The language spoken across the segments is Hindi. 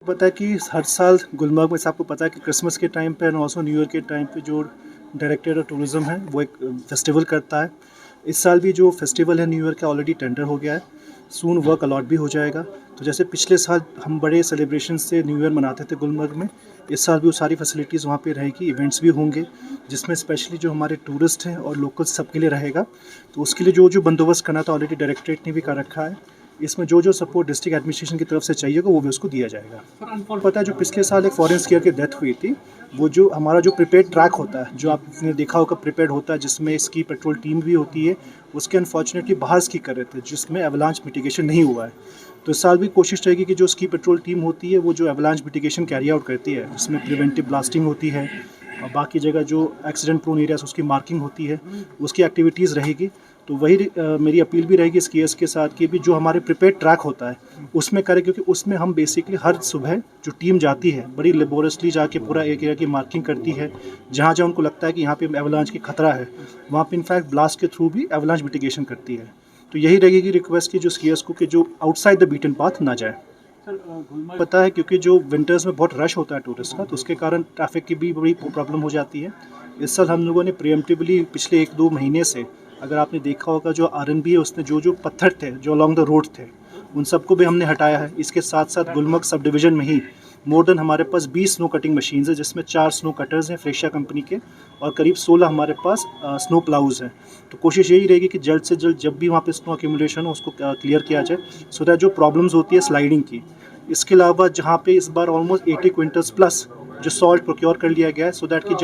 पता है कि हर साल गुलमर्ग में आपको पता है कि क्रिसमस के टाइम पे एंड ऑल्सो न्यू ईयर के टाइम पे जो डायरेक्टर ऑफ टूरिज़्म है वो एक फेस्टिवल करता है। इस साल भी जो फेस्टिवल है न्यू ईयर का ऑलरेडी टेंडर हो गया है, सून वर्क अलॉट भी हो जाएगा। तो जैसे पिछले साल हम बड़े सेलिब्रेशन से न्यू ईयर मनाते थे गुलमर्ग में, इस साल भी वो सारी फैसिलिटीज़ वहाँ पे रहेगी, इवेंट्स भी होंगे जिसमें स्पेशली जो हमारे टूरिस्ट हैं और लोकल्स सबके लिए रहेगा। तो उसके लिए जो जो बंदोबस्त करना था ऑलरेडी डायरेक्टरेट ने भी कर रखा है। इसमें जो जो सपोर्ट डिस्ट्रिक्ट एडमिनिस्ट्रेशन की तरफ से चाहिएगा वो भी उसको दिया जाएगा। पता है जो पिछले साल एक फॉरेन स्कीयर की डेथ हुई थी, वो जो हमारा जो प्रिपेयर्ड ट्रैक होता है, जो आपने देखा होगा प्रिपेयर्ड होता है जिसमें स्की पेट्रोल टीम भी होती है, उसके अनफॉर्चुनेटली बाहर स्की कर रहे थे जिसमें एवलांच मिटिगेशन नहीं हुआ है। तो इस साल भी कोशिश रहेगी कि जो स्की पेट्रोल टीम होती है वो जो एवलांच मिटिगेशन कैरी आउट करती है, जिसमें प्रिवेंटिव ब्लास्टिंग होती है और बाकी जगह जो एक्सीडेंट प्रोन एरियाज उसकी मार्किंग होती है, उसकी एक्टिविटीज़ रहेगी। तो वही मेरी अपील भी रहेगी स्कीयर्स के साथ कि भी जो हमारे प्रिपेयर्ड ट्रैक होता है उसमें करें, क्योंकि उसमें हम बेसिकली हर सुबह जो टीम जाती है बड़ी लेबोरसली जाके पूरा एक एरिया की मार्किंग करती है, जहाँ जहाँ उनको लगता है कि यहाँ पे एवलांच की खतरा है वहाँ पे इनफैक्ट ब्लास्ट के थ्रू भी एवलांच मिटिगेशन करती है। तो यही रहेगी रिक्वेस्ट की जो स्कीयर्स को कि जो आउटसाइड द बीटन पाथ ना जाए। पता है क्योंकि जो विंटर्स में बहुत रश होता है टूरिस्ट का, तो उसके कारण ट्रैफिक की भी बड़ी प्रॉब्लम हो जाती है। इस साल हम लोगों ने प्रिएम्प्टिवली पिछले 1-2 महीने से, अगर आपने देखा होगा जो आरएनबी है उसने जो जो पत्थर थे जो अलॉन्ग द रोड थे उन सबको भी हमने हटाया है। इसके साथ साथ गुलमर्ग सब डिवीज़न में ही मोर देन हमारे पास 20 स्नो कटिंग मशीन्स है, जिसमें 4 स्नो कटर्स हैं फ्रेशिया कंपनी के और करीब 16 हमारे पास स्नो प्लाउज हैं। तो कोशिश यही रहेगी कि जल्द से जल्द जब भी वहाँ पे स्नो अक्यूमुलेशन हो उसको क्लियर किया जाए, सो दैट जो प्रॉब्लम्स होती है स्लाइडिंग की। इसके अलावा जहाँ पे इस बार ऑलमोस्ट 80 क्विंटल्स प्लस जो सॉल्ट प्रोक्योर कर लिया गया है, सो दैट कि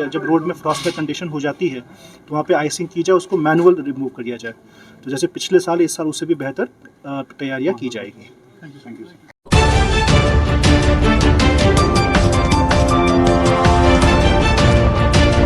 जब रोड में फ्रॉस्ट कंडीशन हो जाती है तो वहाँ पे आइसिंग की जाए, उसको मैनुअल रिमूव कर दिया जाए। तो जैसे पिछले साल इस साल उससे भी बेहतर तैयारियाँ की जाएगी। Thank you.